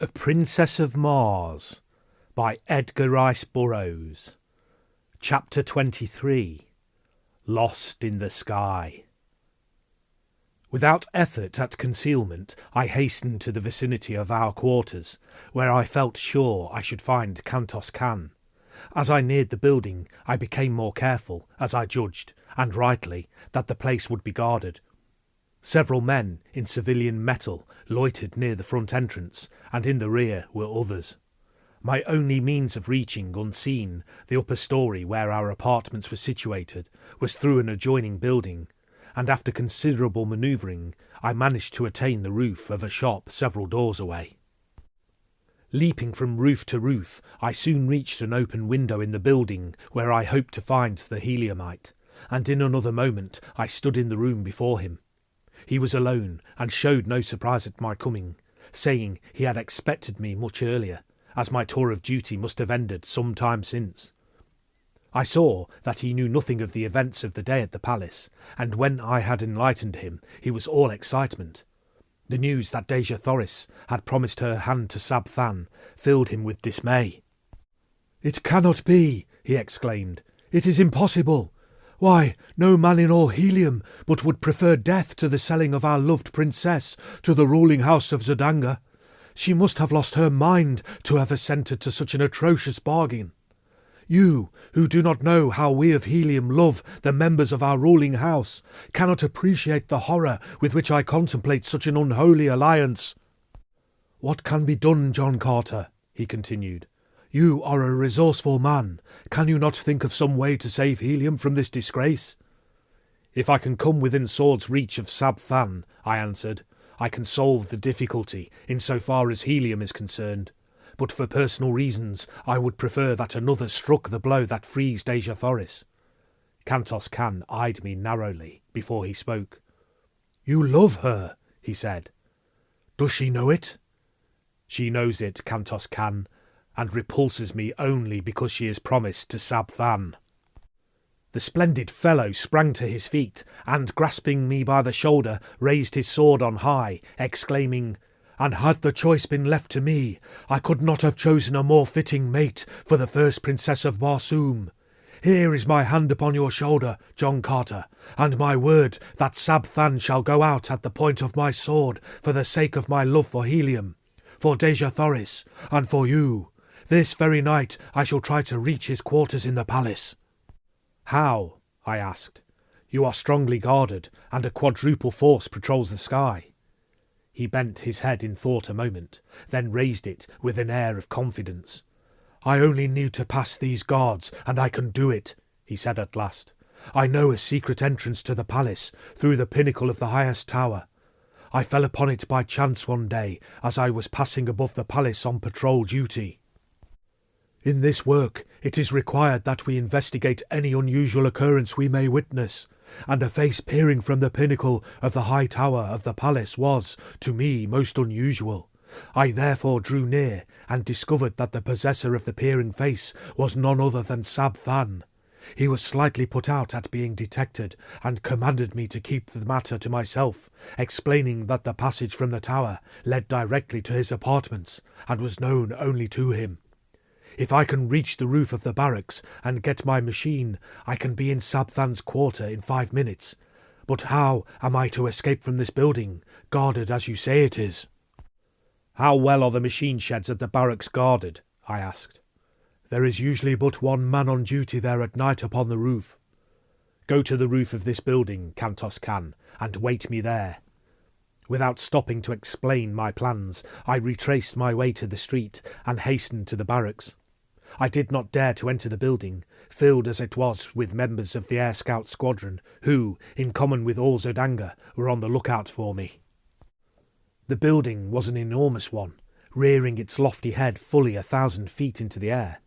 A Princess of Mars by Edgar Burroughs. Chapter 23. Lost in the Sky. Without effort at concealment, I hastened to the vicinity of our quarters, where I felt sure I should find Kantos Kan. As I neared the building, I became more careful, as I judged, and rightly, that the place would be guarded. Several men in civilian metal loitered near the front entrance, and in the rear were others. My only means of reaching, unseen, the upper story where our apartments were situated was through an adjoining building, and after considerable manoeuvring I managed to attain the roof of a shop several doors away. Leaping from roof to roof, I soon reached an open window in the building where I hoped to find the heliumite, and in another moment I stood in the room before him. He was alone, and showed no surprise at my coming, saying he had expected me much earlier, as my tour of duty must have ended some time since. I saw that he knew nothing of the events of the day at the palace, and when I had enlightened him, he was all excitement. The news that Dejah Thoris had promised her hand to Sab-Than filled him with dismay. "It cannot be," he exclaimed. "It is impossible. Why, no man in all Helium but would prefer death to the selling of our loved princess to the ruling house of Zodanga. She must have lost her mind to have assented to such an atrocious bargain. You, who do not know how we of Helium love the members of our ruling house, cannot appreciate the horror with which I contemplate such an unholy alliance. What can be done, John Carter?" he continued. "You are a resourceful man. Can you not think of some way to save Helium from this disgrace?" "If I can come within sword's reach of Sab-Than," I answered, "I can solve the difficulty in so far as Helium is concerned. But for personal reasons, I would prefer that another struck the blow that frees Dejah Thoris." Kantos Kan eyed me narrowly before he spoke. "You love her," he said. "Does she know it?" "She knows it, Kantos Kan, and repulses me only because she is promised to Sab-Than." The splendid fellow sprang to his feet, and grasping me by the shoulder, raised his sword on high, exclaiming, "And had the choice been left to me, I could not have chosen a more fitting mate for the first princess of Barsoom. Here is my hand upon your shoulder, John Carter, and my word that Sab-Than shall go out at the point of my sword for the sake of my love for Helium, for Dejah Thoris, and for you. This very night I shall try to reach his quarters in the palace." "How?" I asked. "You are strongly guarded, and a quadruple force patrols the sky." He bent his head in thought a moment, then raised it with an air of confidence. "I only need to pass these guards, and I can do it," he said at last. "I know a secret entrance to the palace through the pinnacle of the highest tower. I fell upon it by chance one day as I was passing above the palace on patrol duty. In this work, it is required that we investigate any unusual occurrence we may witness, and a face peering from the pinnacle of the high tower of the palace was, to me, most unusual. I therefore drew near, and discovered that the possessor of the peering face was none other than Sab-Than. He was slightly put out at being detected, and commanded me to keep the matter to myself, explaining that the passage from the tower led directly to his apartments, and was known only to him. If I can reach the roof of the barracks and get my machine, I can be in Sab-Than's quarter in 5 minutes. But how am I to escape from this building, guarded as you say it is?" "How well are the machine sheds at the barracks guarded?" I asked. "There is usually but one man on duty there at night upon the roof." "Go to the roof of this building, Kantos Kan, and wait me there." Without stopping to explain my plans, I retraced my way to the street and hastened to the barracks. I did not dare to enter the building, filled as it was with members of the Air Scout Squadron, who, in common with all Zodanga, were on the lookout for me. The building was an enormous one, rearing its lofty head fully 1,000 feet into the air,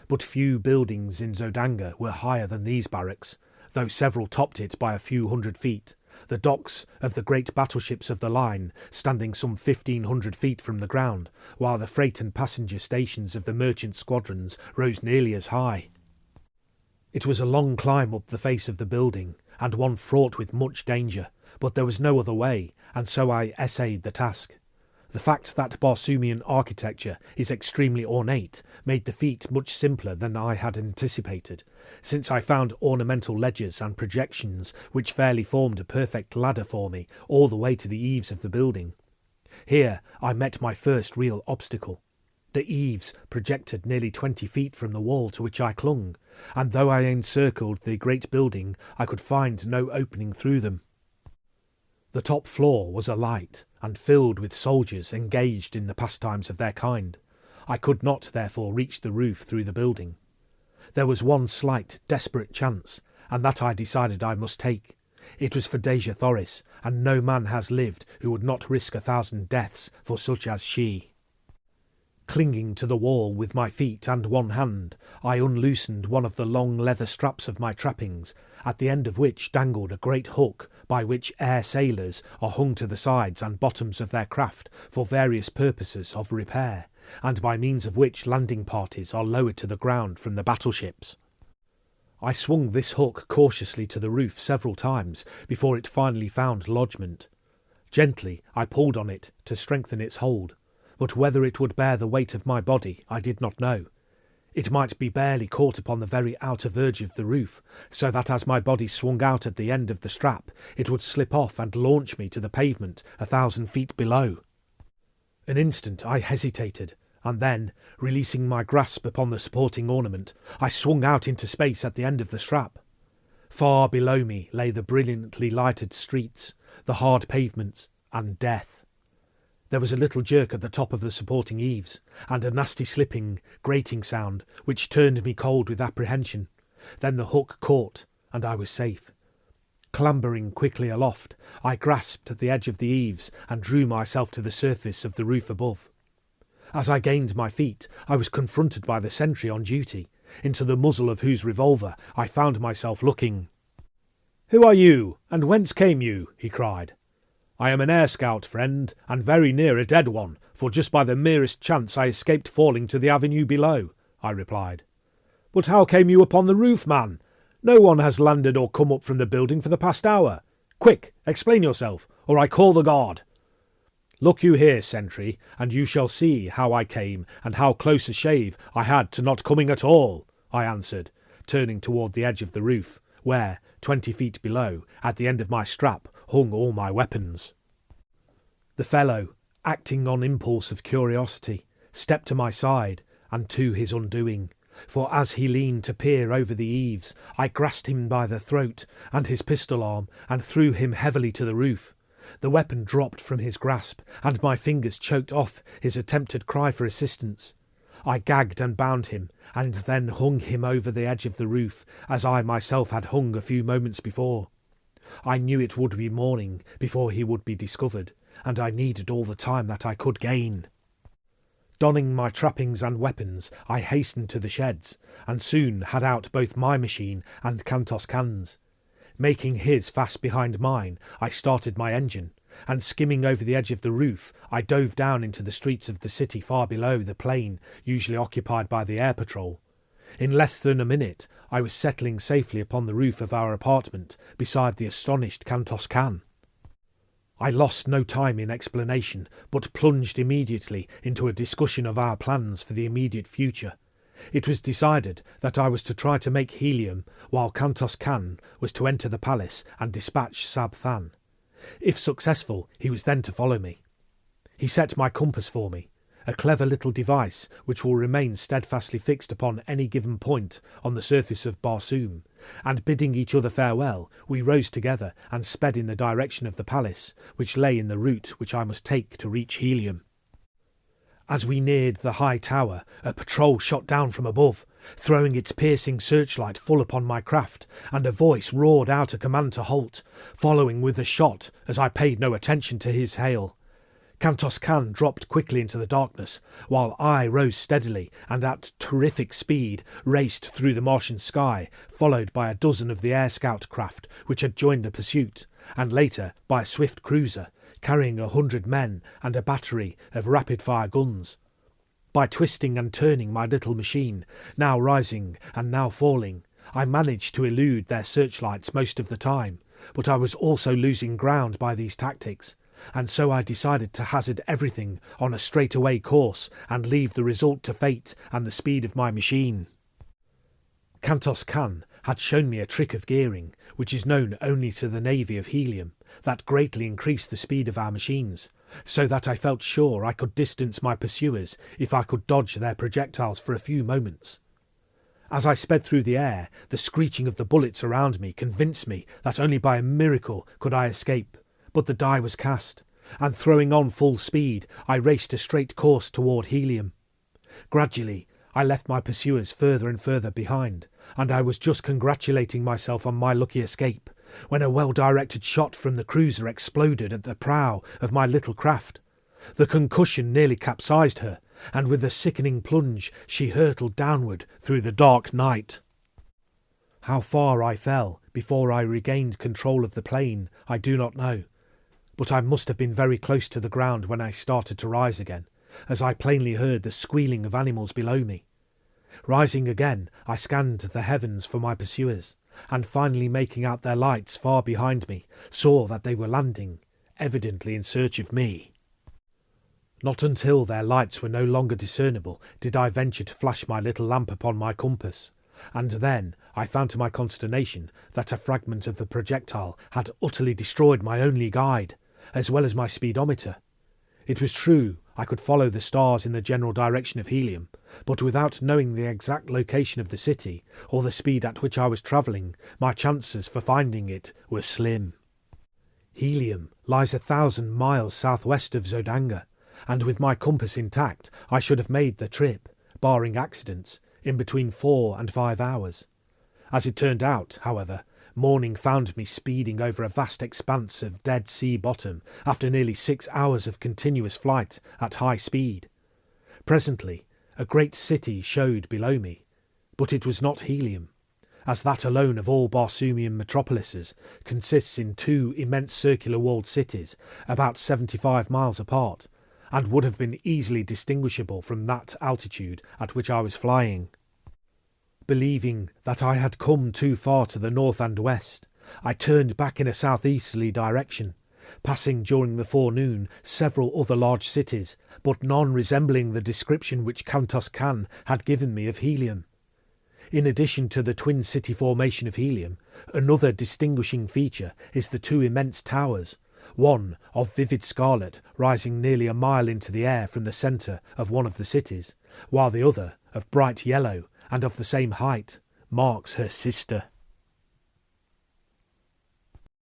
but few buildings in Zodanga were higher than these barracks, though several topped it by a few hundred feet, the docks of the great battleships of the line standing some 1,500 feet from the ground, while the freight and passenger stations of the merchant squadrons rose nearly as high. It was a long climb up the face of the building, and one fraught with much danger, but there was no other way, and so I essayed the task. The fact that Barsoomian architecture is extremely ornate made the feat much simpler than I had anticipated, since I found ornamental ledges and projections which fairly formed a perfect ladder for me all the way to the eaves of the building. Here I met my first real obstacle. The eaves projected nearly 20 feet from the wall to which I clung, and though I encircled the great building, I could find no opening through them. The top floor was alight and filled with soldiers engaged in the pastimes of their kind. I could not, therefore, reach the roof through the building. There was one slight, desperate chance, and that I decided I must take. It was for Dejah Thoris, and no man has lived who would not risk 1,000 deaths for such as she. Clinging to the wall with my feet and one hand, I unloosened one of the long leather straps of my trappings, at the end of which dangled a great hook by which air sailors are hung to the sides and bottoms of their craft for various purposes of repair, and by means of which landing parties are lowered to the ground from the battleships. I swung this hook cautiously to the roof several times before it finally found lodgment. Gently I pulled on it to strengthen its hold, but whether it would bear the weight of my body I did not know. It might be barely caught upon the very outer verge of the roof, so that as my body swung out at the end of the strap, it would slip off and launch me to the pavement 1,000 feet below. An instant I hesitated, and then, releasing my grasp upon the supporting ornament, I swung out into space at the end of the strap. Far below me lay the brilliantly lighted streets, the hard pavements, and death. There was a little jerk at the top of the supporting eaves, and a nasty slipping, grating sound, which turned me cold with apprehension. Then the hook caught, and I was safe. Clambering quickly aloft, I grasped at the edge of the eaves and drew myself to the surface of the roof above. As I gained my feet, I was confronted by the sentry on duty, into the muzzle of whose revolver I found myself looking. "Who are you, and whence came you?" he cried. "I am an air scout, friend, and very near a dead one, for just by the merest chance I escaped falling to the avenue below," I replied. "But how came you upon the roof, man? No one has landed or come up from the building for the past hour. Quick, explain yourself, or I call the guard." "Look you here, sentry, and you shall see how I came and how close a shave I had to not coming at all," I answered, turning toward the edge of the roof, where, 20 feet below, at the end of my strap, hung all my weapons. The fellow, acting on impulse of curiosity, stepped to my side, and to his undoing, for as he leaned to peer over the eaves, I grasped him by the throat and his pistol arm, and threw him heavily to the roof. The weapon dropped from his grasp, and my fingers choked off his attempted cry for assistance. I gagged and bound him, and then hung him over the edge of the roof, as I myself had hung a few moments before. I knew it would be morning before he would be discovered, and I needed all the time that I could gain. Donning my trappings and weapons, I hastened to the sheds, and soon had out both my machine and Kantos Khan's. Making his fast behind mine, I started my engine, and skimming over the edge of the roof, I dove down into the streets of the city far below the plain usually occupied by the air patrol. In less than a minute, I was settling safely upon the roof of our apartment beside the astonished Kantos Khan. I lost no time in explanation, but plunged immediately into a discussion of our plans for the immediate future. It was decided that I was to try to make helium, while Kantos Khan was to enter the palace and dispatch Sab Than. If successful, he was then to follow me. He set my compass for me, a clever little device which will remain steadfastly fixed upon any given point on the surface of Barsoom, and bidding each other farewell, we rose together and sped in the direction of the palace, which lay in the route which I must take to reach helium. As we neared the high tower, a patrol shot down from above, throwing its piercing searchlight full upon my craft, and a voice roared out a command to halt, following with a shot as I paid no attention to his hail. Kantos Khan dropped quickly into the darkness, while I rose steadily and at terrific speed raced through the Martian sky, followed by a dozen of the air scout craft which had joined the pursuit, and later by a swift cruiser, carrying 100 men and a battery of rapid-fire guns. By twisting and turning my little machine, now rising and now falling, I managed to elude their searchlights most of the time, but I was also losing ground by these tactics, and so I decided to hazard everything on a straightaway course and leave the result to fate and the speed of my machine. Kantos Kan had shown me a trick of gearing, which is known only to the Navy of Helium, that greatly increased the speed of our machines, so that I felt sure I could distance my pursuers if I could dodge their projectiles for a few moments. As I sped through the air, the screeching of the bullets around me convinced me that only by a miracle could I escape, but the die was cast, and throwing on full speed, I raced a straight course toward Helium. Gradually, I left my pursuers further and further behind, and I was just congratulating myself on my lucky escape, when a well-directed shot from the cruiser exploded at the prow of my little craft. The concussion nearly capsized her, and with a sickening plunge she hurtled downward through the dark night. How far I fell before I regained control of the plane, I do not know, but I must have been very close to the ground when I started to rise again, as I plainly heard the squealing of animals below me. Rising again, I scanned the heavens for my pursuers, and finally making out their lights far behind me, saw that they were landing, evidently in search of me. Not until their lights were no longer discernible did I venture to flash my little lamp upon my compass, and then I found to my consternation that a fragment of the projectile had utterly destroyed my only guide, as well as my speedometer. It was true I could follow the stars in the general direction of Helium, but without knowing the exact location of the city, or the speed at which I was travelling, my chances for finding it were slim. Helium lies 1,000 miles southwest of Zodanga, and with my compass intact I should have made the trip, barring accidents, in between 4 and 5 hours. As it turned out, however, morning found me speeding over a vast expanse of dead sea bottom after nearly 6 hours of continuous flight at high speed. Presently, a great city showed below me, but it was not Helium, as that alone of all Barsoomian metropolises consists in 2 immense circular-walled cities about 75 miles apart, and would have been easily distinguishable from that altitude at which I was flying. Believing that I had come too far to the north and west, I turned back in a southeasterly direction, passing during the forenoon several other large cities, but none resembling the description which Kantos Kan had given me of Helium. In addition to the twin city formation of Helium, another distinguishing feature is the 2 immense towers, one of vivid scarlet rising nearly a mile into the air from the centre of one of the cities, while the other, of bright yellow and of the same height, marks her sister.